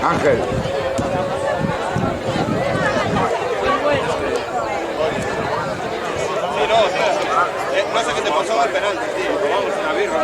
Ángel. Sí, no sé qué te pasó al penalti, tío. Vamos, una birra.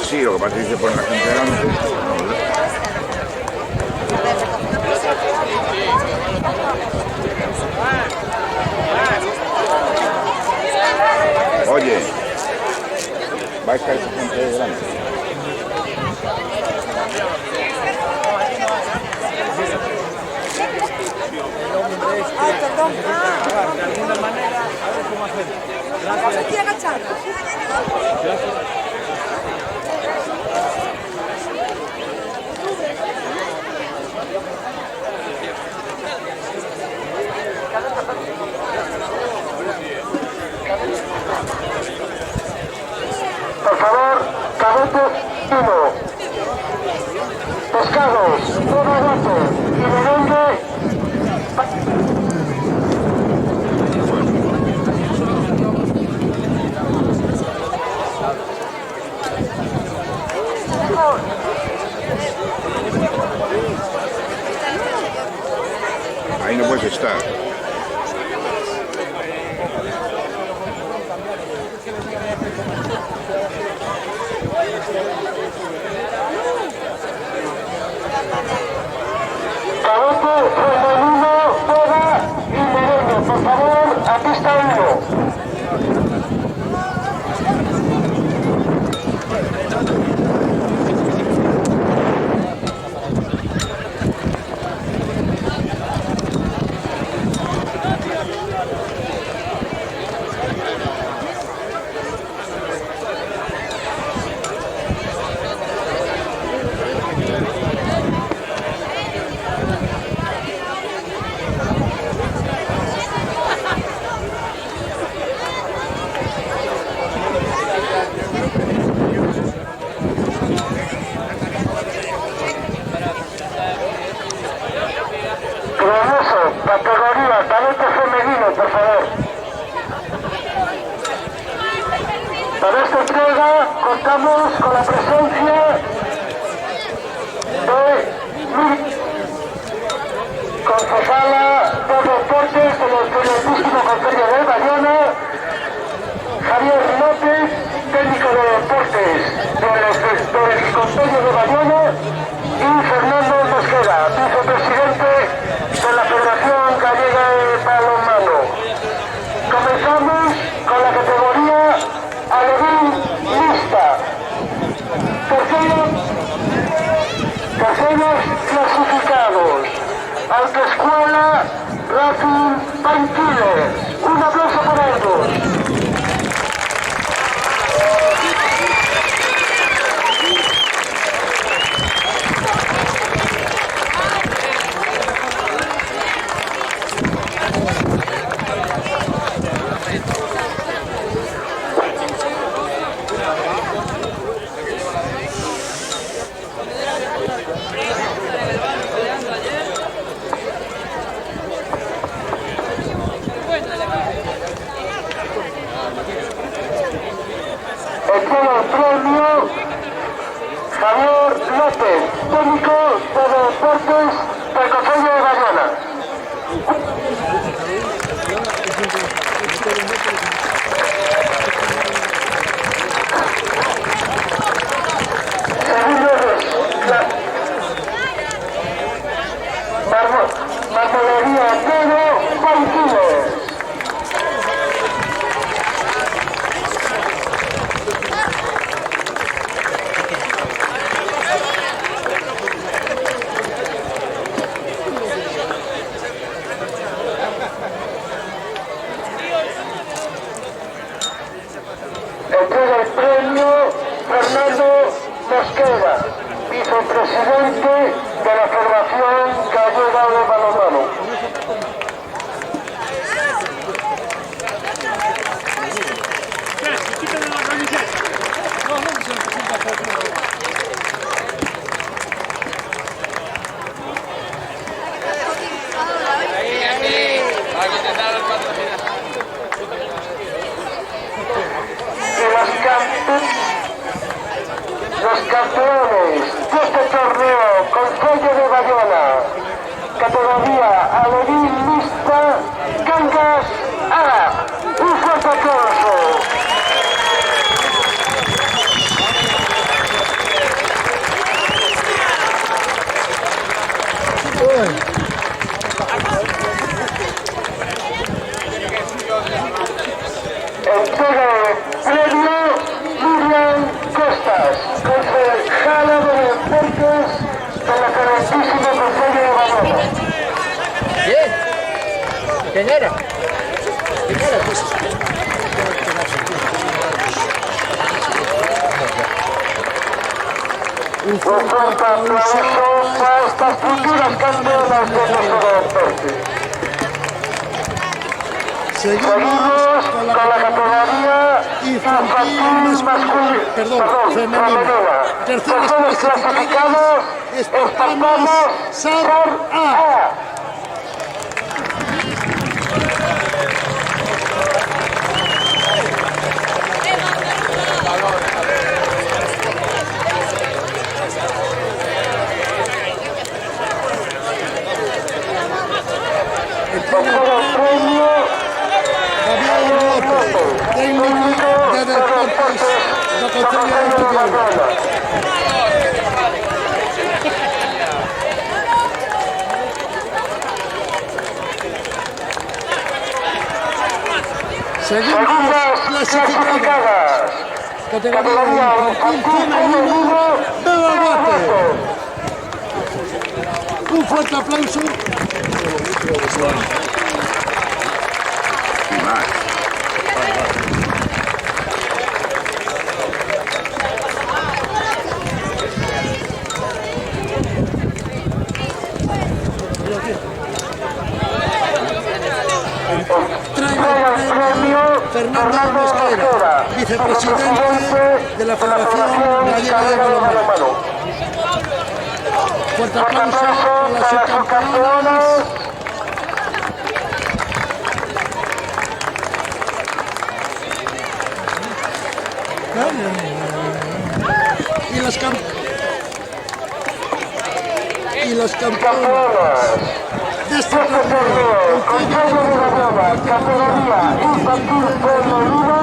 Sí, lo que pasa es que se pone la gente delante. Oye, va a estar esa gente delante. Ay, perdón. De alguna manera, a ver cómo hacer. Vamos aquí a agacharnos. Por favor, cadetes 1. Pescados, todo gato y merengue. Ahí no puedes estar. Cadete femenino, boda y merengue. Por favor, a pista 1. Categoría cadete femenino, por favor. Para esta entrega contamos con la presencia de concejala de deportes del periodístico Concello de Bayona, Javier López, técnico de deportes del Concello de Bayona, y Fernando Mosquera, vicepresidente de la Federación Gallega de Balonmano. Comenzamos con la categoría Alevín Lista. Terceros clasificados. Autoescuela Racing Panquiles. Un aplauso para ellos. Premio Javier López, técnico Deportes del Concello de Bayona. Marmolería Pedro Pautino. Entrega el premio Fernando Mosquera, vicepresidente de la Federación Gallega de Balonmano. Los campeones de este torneo, Concello de Bayona, categoría Alevín Mixta, Cangas A. Un fuerte aplauso. Entrega el premio Miriam Costas, concejala de Deportes de la Carantísima Concello de Bayona. Bien. ¿Quién era? ¿Quién era? Un fuerte aplauso para estas futuras campeonas de nuestro deporte. Seguimos con la categoría infantil masculina, femenina. Terceros clasificados, Espartanos SAR A. El premio técnico de deportes do Concello de Bayona. Segundas clasificadas. Categoría infantil femenino de Balboate. Un fuerte aplauso. Fernando Mosquera, vicepresidente de la Federación Gallega de Balonmano. Fuerte aplauso a las subcampeonas. Y los campeones de este torneo, Concello de Bayona, categoría infantil femenino,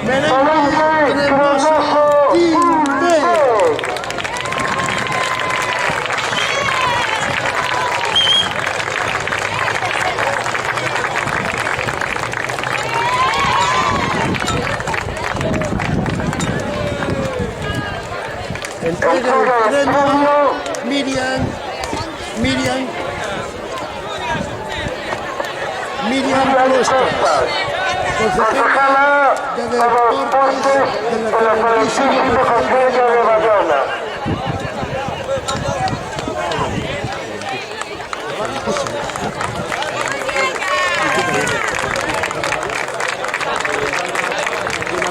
Merengue Cremoso Team B. Entrega el premio Miriam Costas, concejala de Deportes de la Carantísima Concello de Bayona.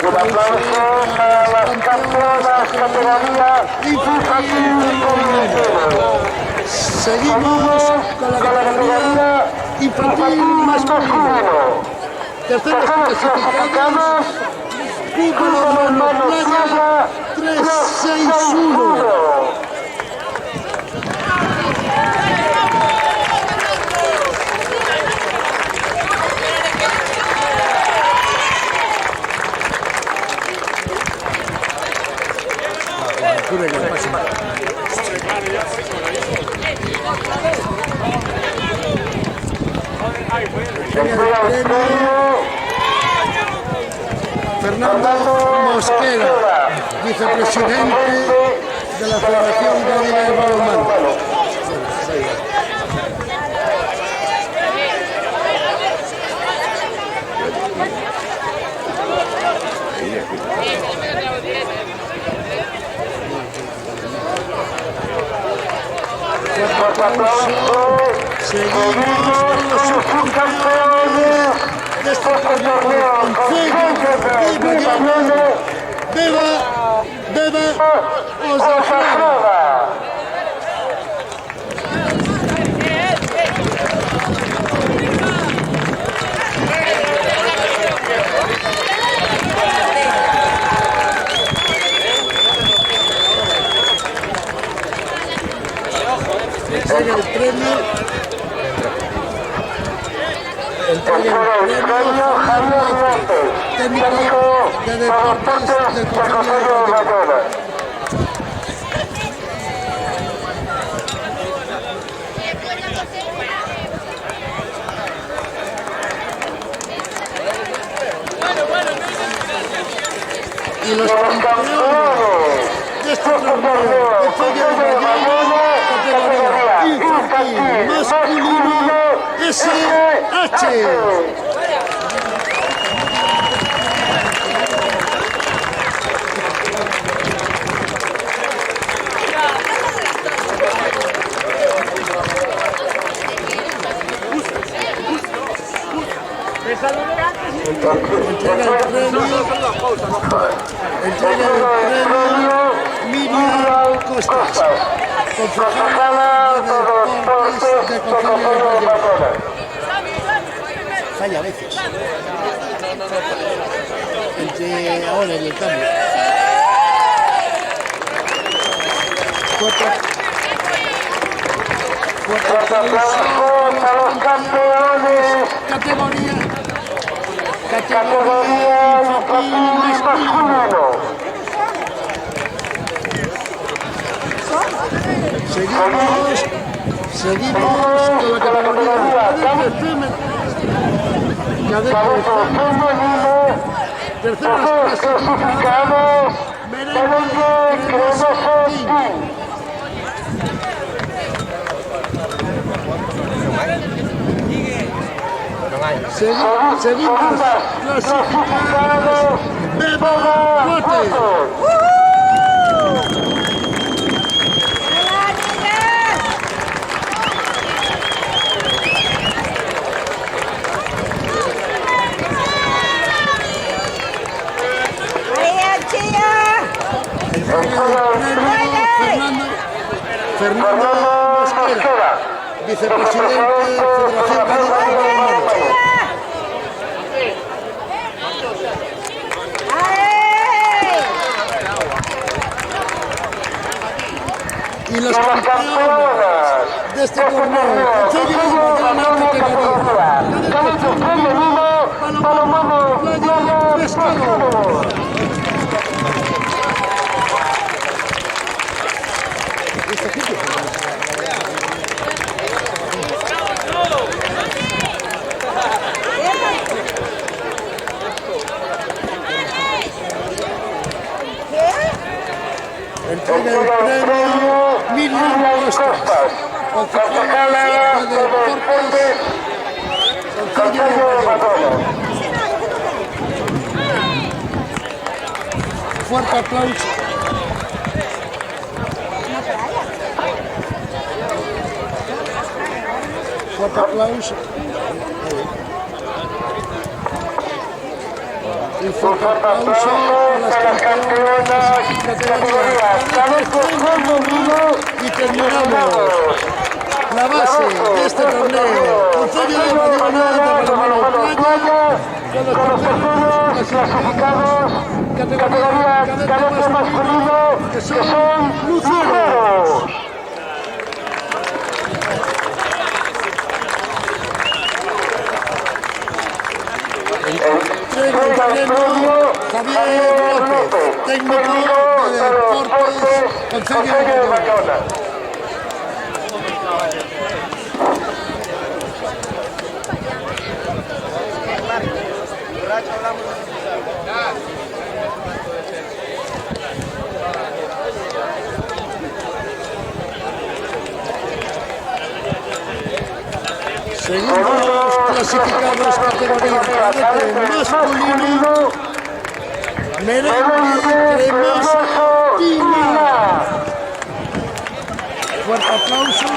Un aplauso para las campeonas categoría infantil femenino. Seguimos con la categoría infantil masculino. Terceros clasificados, Fútbol Hermano Playa 361. Entrega el premio Fernando Mosquera, vicepresidente de la Federación Gallega de Balonmano. Seguimos con los subcampeones de este torneo Beba Osasuna. Entrega el premio. Entrega el premio Javier López, técnico de deportes del Consejo de Bayona. Y los campeones de este torneo, Consejo de Bayona, categoría infantil masculino SH. Entrega el premio Miriam Costas, concejala de deportes de Consejo de Bayona. Falla a veces. Entre ahora y el cambio. Fuerte aplauso a los campeones. Categoría infantil masculino. Seguimos con la categoría cadete femenino. Terceros clasificados. Merengue Cremoso Team. Seguimos clasificados. Beba Cuate. Fernando Mosquera, vicepresidente de Federación Gallega de Balonmano. Y los campeones de este torneo, Consejo de Bayona categoría cadete femenino, balonmano playa pescado. Entrega el premio Miriam Costas, concejala de deportes Consejo de Bayona. Fuerte aplauso. Fuerte aplauso. Y fuerte aplauso a las campeonas categoría cadete femenino. Y terminamos la base de este torneo. Consejo de Bayona de balonmano playa con los terceros clasificados categoría cadete masculino que son luceros. Entrega el premio Javier López, técnico de deportes Consejo de Bayona. Segundos clasificados categoría cadete masculino, merengue cremoso Tina. Fuerte aplauso.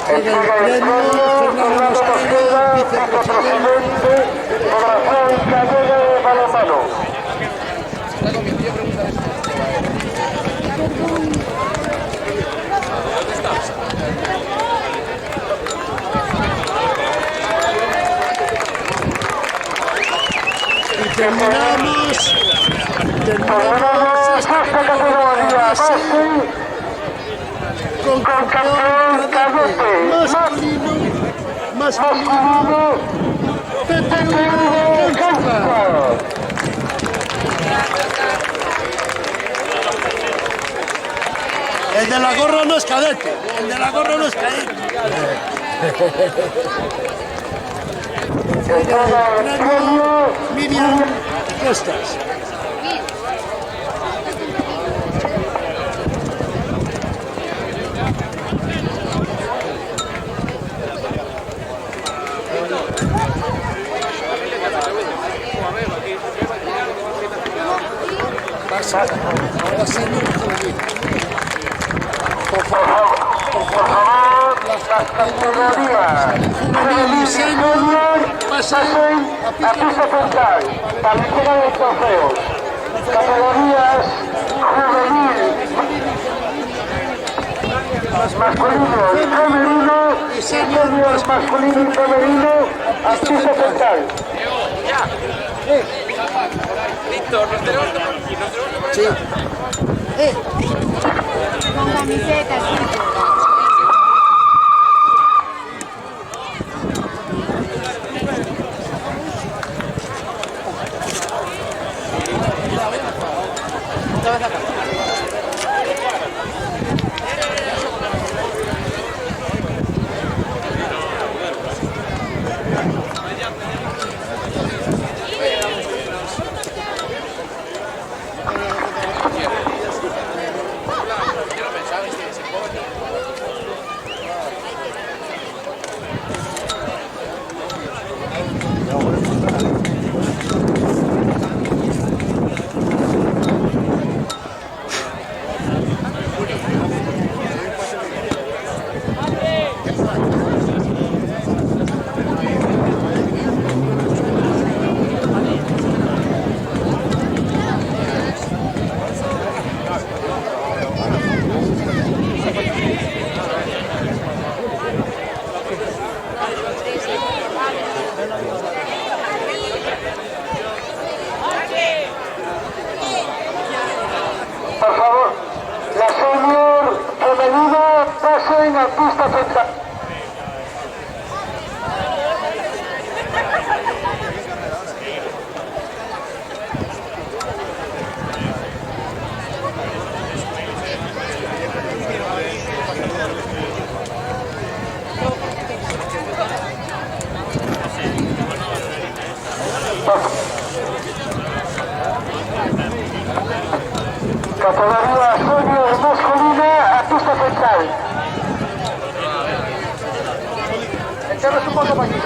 Entrega el premio Fernando Mosquera, vicepresidente Federación Gallega de Balonmano. y terminamos Esta categoría base con campeón cadete masculino PTV de Cauca. El de la gorra no es cadete, el de la gorra no es cadete. Premio Miriam Costas. Por favor, las categorías Juvenil y senior pasen a pista central para la entrega de trofeos. Categorías juvenil, masculino y femenino, y senior masculino y femenino a pista central. Víctor, nos tenemos que... Sí. Con camiseta, sí. Por favor, la senior femenina pasen a pista central. Categoría senior masculina a pista central. Echarles un poco para aquí.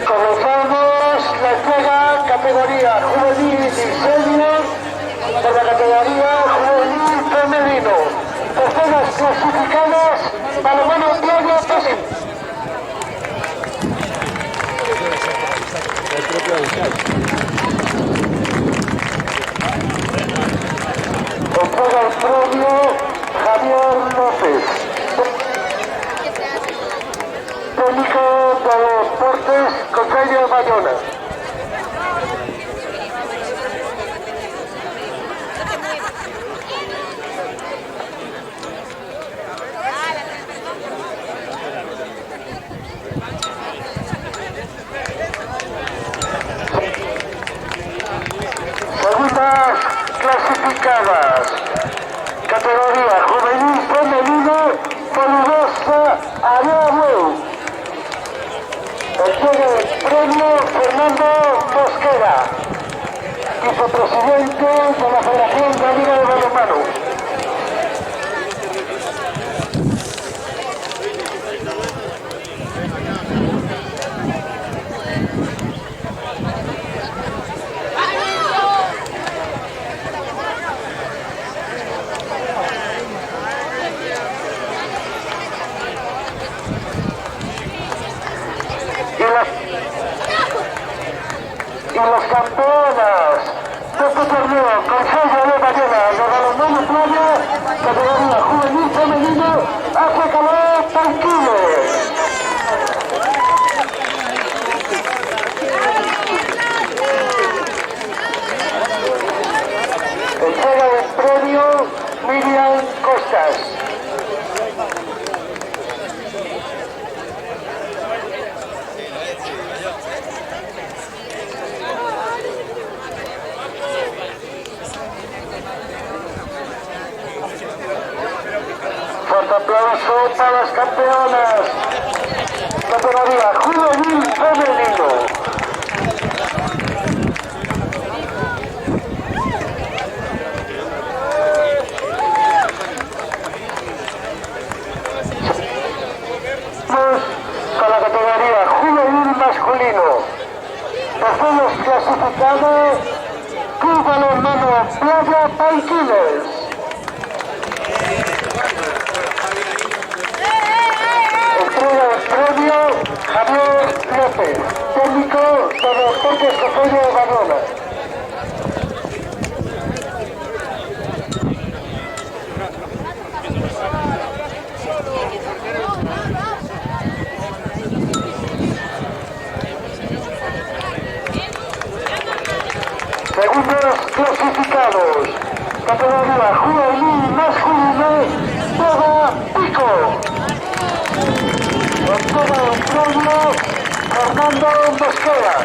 Comenzamos la entrega categoría juvenil y senior por la categoría juvenil femenino. Personas clasificadas balonmano playa pasen. presidente de la Federación Gallega de Balonmano. Y los campeonas de este torneo, Consejo de Ballena, de balonmano playa, categoría juvenil femenino, hace calor tranquilo. Entrega del premio Miriam Costas. Fuerte aplauso para las campeonas. Categoría juvenil femenino. Con la categoría juvenil masculino. Terceros clasificados, Club Balonmano Playa Paiquiles. Entrega el premio Javier López, técnico de los Deportes Consejo de Badalona. Segundos clasificados, categoría juvenil masculino, Toda Pico. Entrega el premio Fernando Mosquera.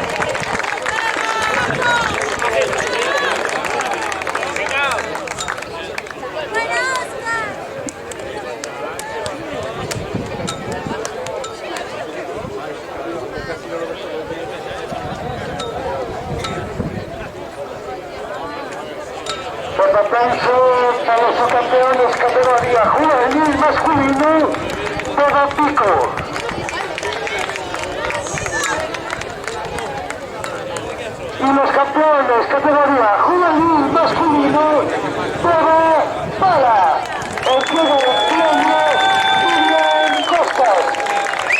Fuerte aplauso para los campeones categoría juvenil masculino, Toda Pico. Y los campeones categoría juvenil masculino, Toda Pala. Entrega el premio Miriam Costas,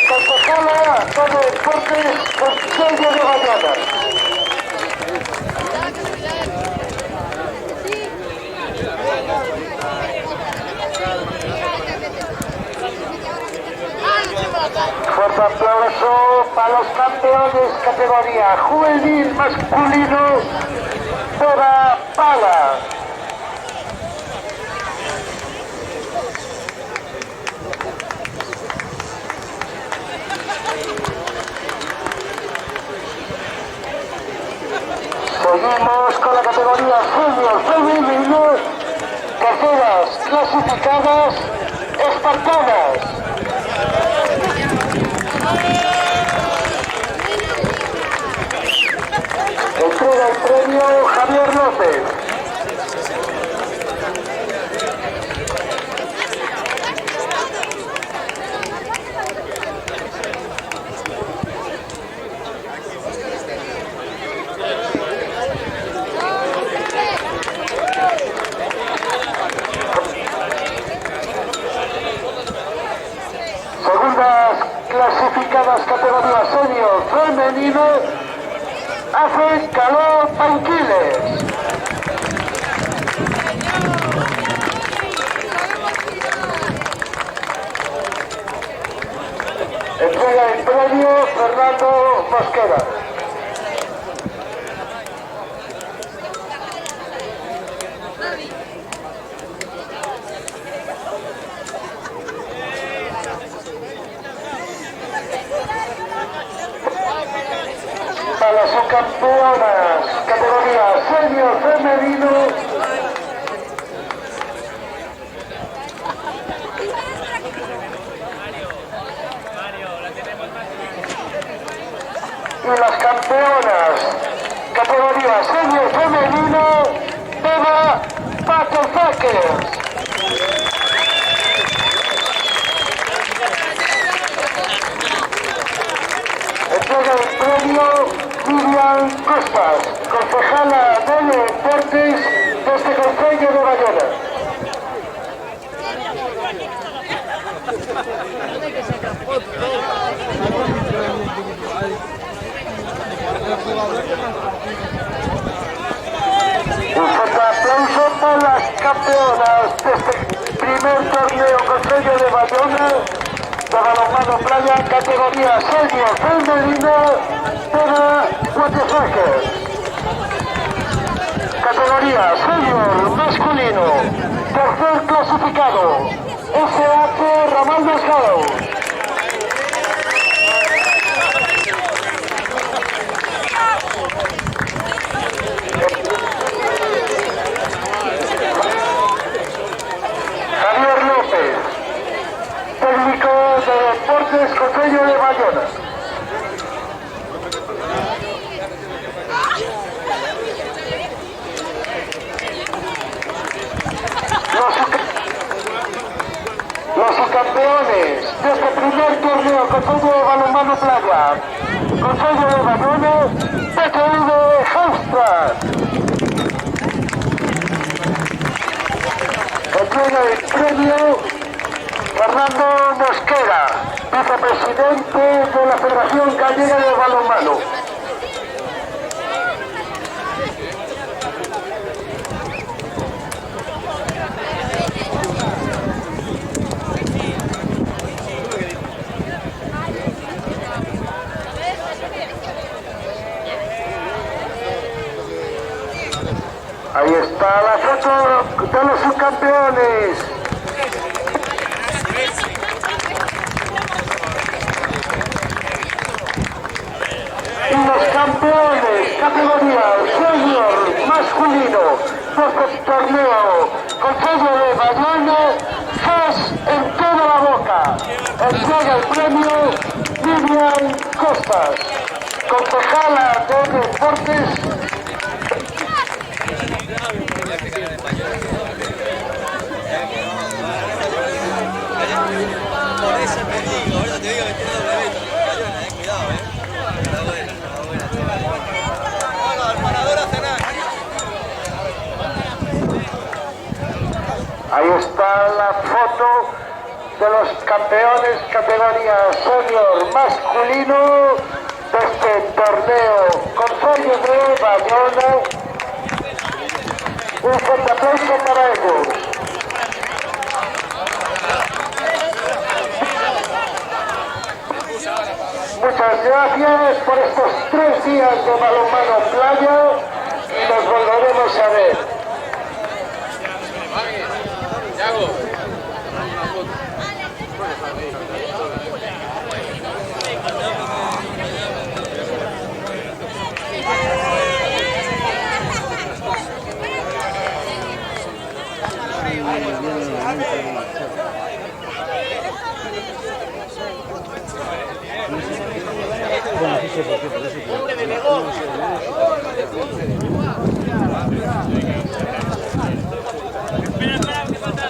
concejala de Deportes Consejo de Badalona. Fuerte aplauso para los campeones categoría juvenil masculino, Toda Pala. Seguimos con la categoría senior femenino, terceras clasificadas, Espartanas. Entrega el premio Javier López. Segundas clasificadas categoría senior femenino, hace calor Paiquiles. Entrega el premio Fernando Mosquera. Para las subcampeonas, categoría senior femenino, y las campeonas, categoría senior femenino, Vázquez. Entrega el premio Miriam Costas, concejala de Deportes de este Concello de Bayona. Un fuerte aplauso para las campeonas de este primer torneo Concello de Bayona de balonmano playa categoría senior femenino para Guatesaque. Categoría senior masculino, tercer clasificado, SH Ramal Mascaro. Javier López, técnico de Deportes Concello de Bayona. Los subcampeones de este primer torneo Concello de balonmano playa, Concello de Bayona, PTV Haustra. Entrega el premio Fernando Mosquera, vicepresidente de la Federación Gallega de Balonmano. Ahí está la foto de los subcampeones. Y los campeones, categoría senior masculino de este torneo Concello de Bayona, FES en toda la boca. Entrega el premio Vivian Costas, concejala de Deportes. Por eso te digo, ahora te digo que tiene doble venta. Cuidado, Enhorabuena. Bueno, al parador a cenar. Ahí está la foto de los campeones categoría senior masculino de este torneo Concello de Bayona. Un fuerte aplauso para ellos. Muchas gracias por estos 3 días de balonmano playa y nos volveremos a ver. ¡Hombre de negocio! Espera, que falta.